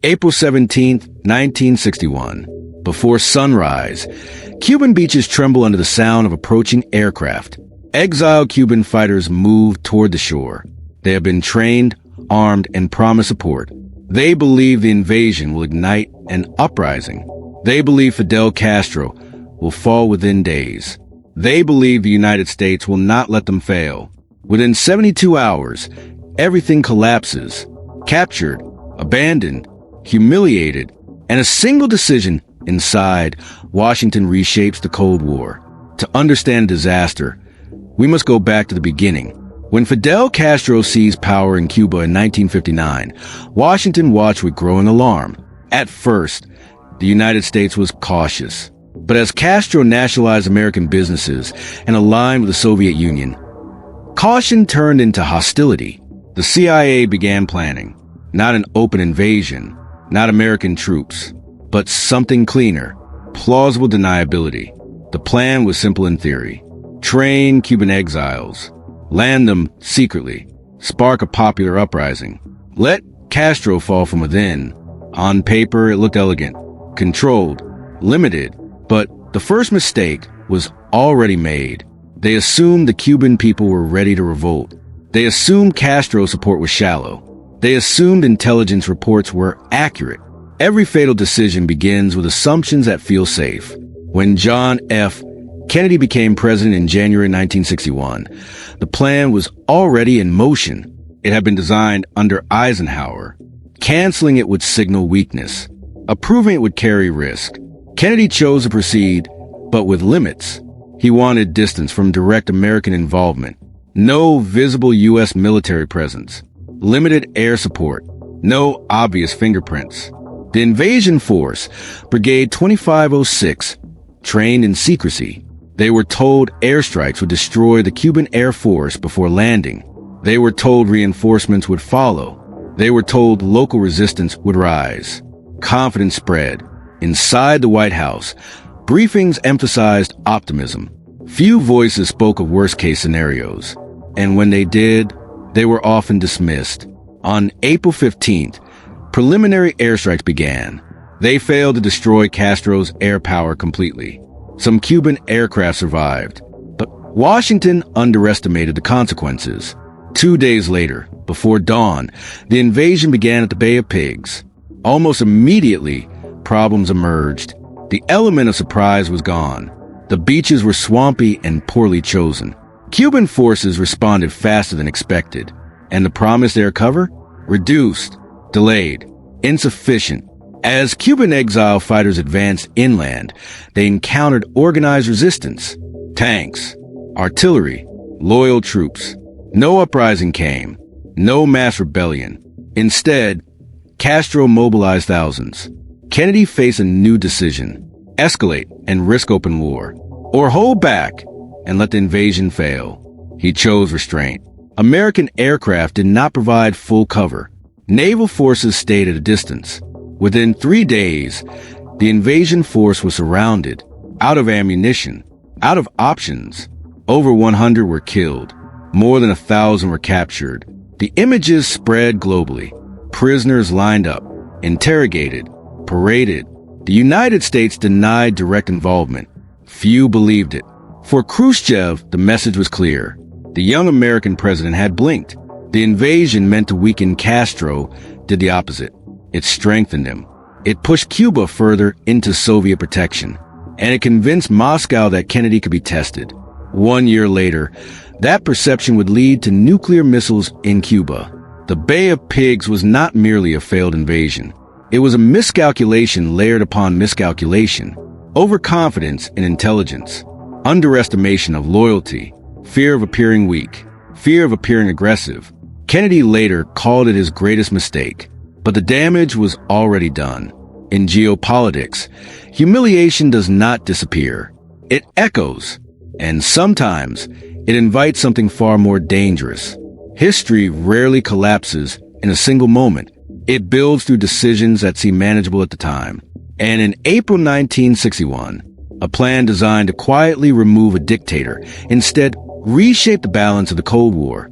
April 17, 1961. Before sunrise, Cuban beaches tremble under the sound of approaching aircraft. Exiled Cuban fighters move toward the shore. They have been trained, armed, and promise support. They believe the invasion will ignite an uprising. They believe Fidel Castro will fall within days. They believe the United States will not let them fail. Within 72 hours, everything collapses. Captured, abandoned, humiliated, and a single decision inside, Washington reshapes the Cold War. To understand disaster, we must go back to the beginning. When Fidel Castro seized power in Cuba in 1959, Washington watched with growing alarm. At first, the United States was cautious. But as Castro nationalized American businesses and aligned with the Soviet Union, caution turned into hostility. The CIA began planning, not an open invasion, not American troops, but something cleaner, plausible deniability. The plan was simple in theory. Train Cuban exiles, land them secretly, spark a popular uprising. Let Castro fall from within. On paper, it looked elegant, controlled, limited, but the first mistake was already made. They assumed the Cuban people were ready to revolt. They assumed Castro's support was shallow. They assumed intelligence reports were accurate. Every fatal decision begins with assumptions that feel safe. When John F. Kennedy became president in January 1961, the plan was already in motion. It had been designed under Eisenhower. Canceling it would signal weakness. Approving it would carry risk. Kennedy chose to proceed, but with limits. He wanted distance from direct American involvement. No visible U.S. military presence. Limited air support. No obvious fingerprints. The invasion force, Brigade 2506, trained in secrecy. They were told airstrikes would destroy the Cuban Air Force before landing. They were told reinforcements would follow. They were told local resistance would rise. Confidence spread. Inside the White House, briefings emphasized optimism. Few voices spoke of worst-case scenarios. And when they did, they were often dismissed. On April 15th, preliminary airstrikes began. They failed to destroy Castro's air power completely. Some Cuban aircraft survived, but Washington underestimated the consequences. 2 days later, before dawn, the invasion began at the Bay of Pigs. Almost immediately, problems emerged. The element of surprise was gone. The beaches were swampy and poorly chosen. Cuban forces responded faster than expected, and the promised air cover? Reduced, delayed, insufficient. As Cuban exile fighters advanced inland, they encountered organized resistance, tanks, artillery, loyal troops. No uprising came, no mass rebellion. Instead, Castro mobilized thousands. Kennedy faced a new decision: escalate and risk open war, or hold back and let the invasion fail. He chose restraint. American aircraft did not provide full cover. Naval forces stayed at a distance. Within 3 days, the invasion force was surrounded, out of ammunition, out of options. Over 100 were killed. More than 1,000 were captured. The images spread globally. Prisoners lined up, interrogated, paraded. The United States denied direct involvement. Few believed it. For Khrushchev, the message was clear. The young American president had blinked. The invasion meant to weaken Castro did the opposite. It strengthened him. It pushed Cuba further into Soviet protection. And it convinced Moscow that Kennedy could be tested. 1 year later, that perception would lead to nuclear missiles in Cuba. The Bay of Pigs was not merely a failed invasion. It was a miscalculation layered upon miscalculation. Overconfidence in intelligence. Underestimation of loyalty. Fear of appearing weak. Fear of appearing aggressive. Kennedy later called it his greatest mistake. But the damage was already done. In geopolitics, humiliation does not disappear. It echoes. And sometimes, it invites something far more dangerous. History rarely collapses in a single moment. It builds through decisions that seem manageable at the time. And in April 1961, a plan designed to quietly remove a dictator instead reshaped the balance of the Cold War.